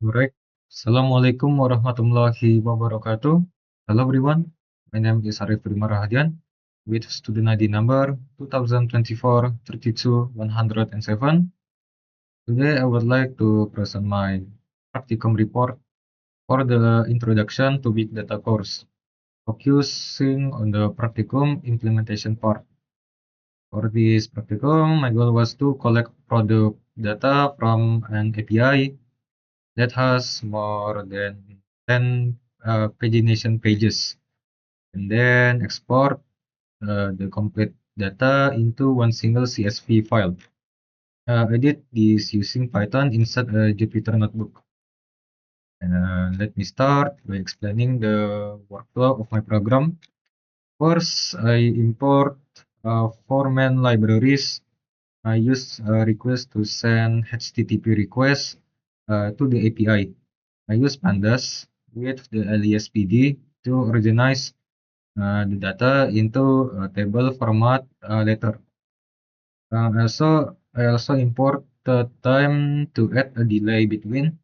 Alright. Assalamualaikum warahmatullahi wabarakatuh. Hello everyone. My name is Arif Prima Rahadian with student ID number 2024-32-107. Today I would like to present my practicum report for the Introduction to Big Data course, focusing on the practicum implementation part. For this practicum, my goal was to collect product data from an API that has more than 10 pagination pages, and then export the complete data into one single CSV file. I did this using Python inside a Jupyter Notebook. Let me start by explaining the workflow of my program. First, I import four main libraries. I use a request to send HTTP requests to the API. I use Pandas with the alias PD to organize the data into a table format later. I also import the time to add a delay between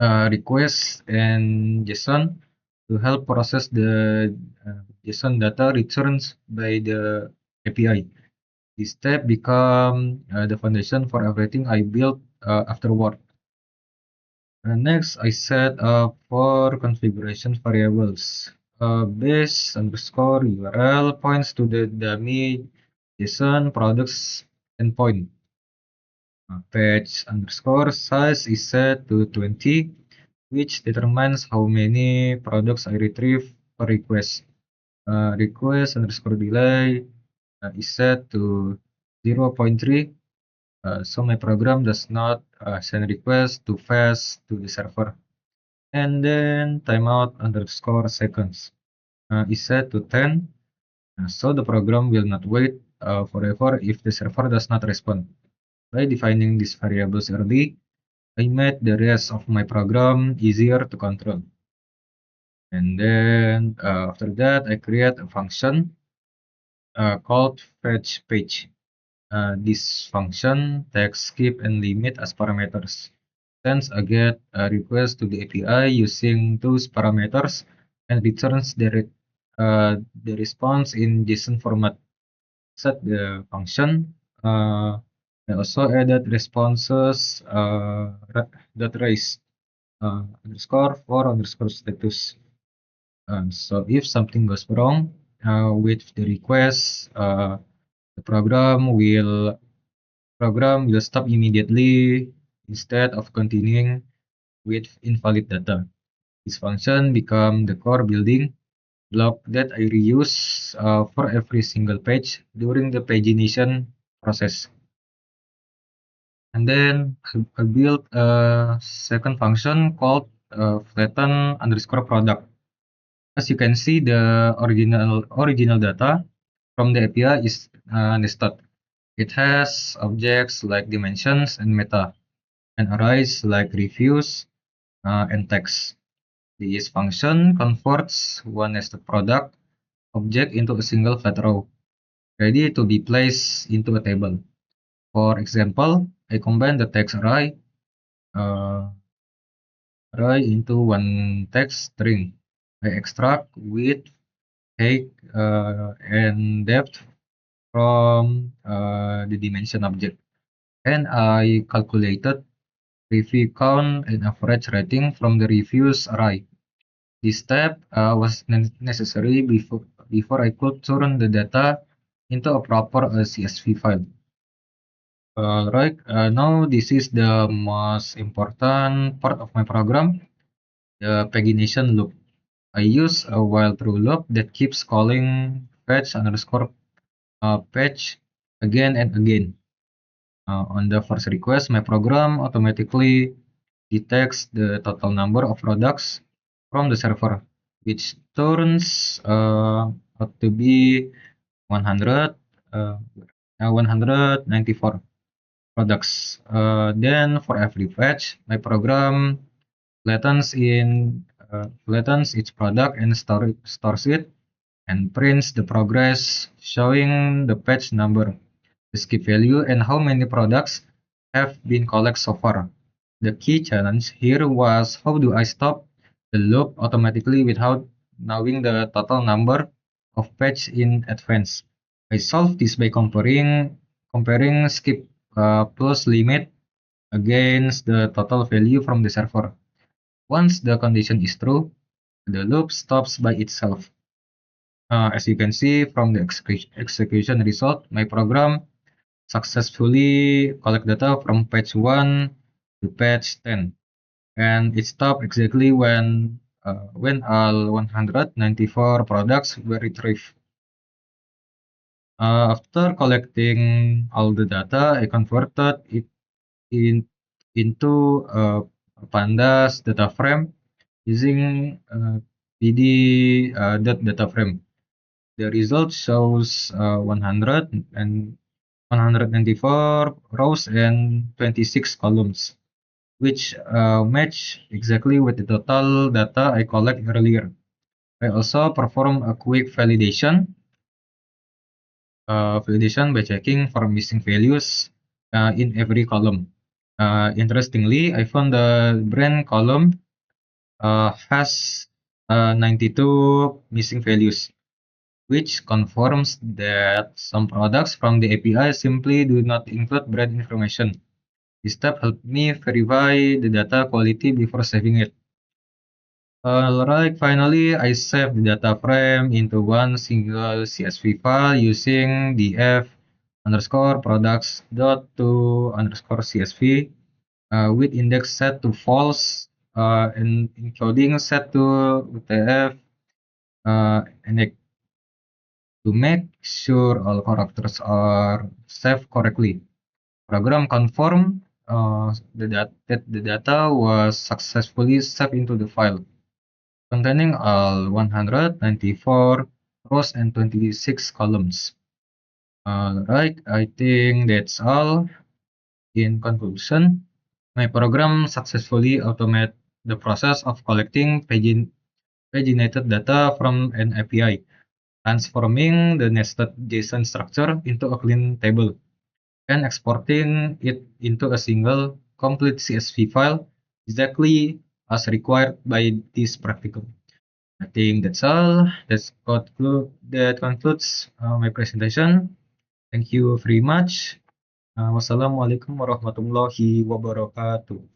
request and JSON to help process the JSON data returns by the API. This step become the foundation for everything I built afterward. Next, I set up four configuration variables. Base underscore URL points to the dummy JSON products endpoint. Page underscore size is set to 20, which determines how many products I retrieve per request. Request underscore delay is set to 0.3, so my program does not send requests too fast to the server. And then timeout underscore seconds is set to 10, so the program will not wait forever if the server does not respond. By defining these variables early, I made the rest of my program easier to control. And then after that, I create a function called fetch page. This function takes skip and limit as parameters. Sends a GET request to the API using those parameters and returns the response in JSON format. Set the function. I also added responses dot raise underscore for underscore status. So if something goes wrong with the request, the program will stop immediately instead of continuing with invalid data. This function become the core building block that I reuse for every single page during the pagination process. And then I built a second function called flatten underscore product. As you can see, the original data from the API is nested. It has objects like dimensions and meta, and arrays like reviews and text. This function converts one nested product object into a single flat row, ready to be placed into a table. For example, I combine the text uh, array into one text string. I extract width, height, and depth from the dimension object. And I calculated review count and average rating from the reviews array. This step was necessary before I could turn the data into a proper CSV file. Right, now this is the most important part of my program, the pagination loop. I use a while true loop that keeps calling fetch underscore page again and again. On the first request, my program automatically detects the total number of products from the server, which turns out to be 100, 194 products. Then for every fetch, my program flattens each product and stores it and prints the progress showing the patch number, the skip value, and how many products have been collected so far. The key challenge here was how do I stop the loop automatically without knowing the total number of pages in advance. I solved this by comparing skip plus limit against the total value from the server. Once the condition is true, the loop stops by itself. As you can see from the execution result, my program successfully collect data from page 1 to page 10, and it stopped exactly when all 194 products were retrieved. After collecting all the data, I converted it in, into pandas data frame using PD data frame. The result shows 100 and 194 rows and 26 columns, which match exactly with the total data I collect earlier. I also perform a quick validation by checking for missing values in every column. Interestingly, I found the brand column has 92 missing values, which confirms that some products from the API simply do not include brand information. This step helped me verify the data quality before saving it. Alright, finally, I saved the data frame into one single CSV file using df underscore products dot to underscore CSV with index set to false and including set to UTF and to make sure all characters are saved correctly. Program confirmed that the data was successfully saved into the file, containing all 194 rows and 26 columns. Alright, I think that's all. In conclusion, my program successfully automated the process of collecting paginated data from an API, transforming the nested JSON structure into a clean table, and exporting it into a single complete CSV file exactly as required by this practical. I think that's all. That concludes my presentation. Thank you very much. Wassalamualaikum warahmatullahi wabarakatuh.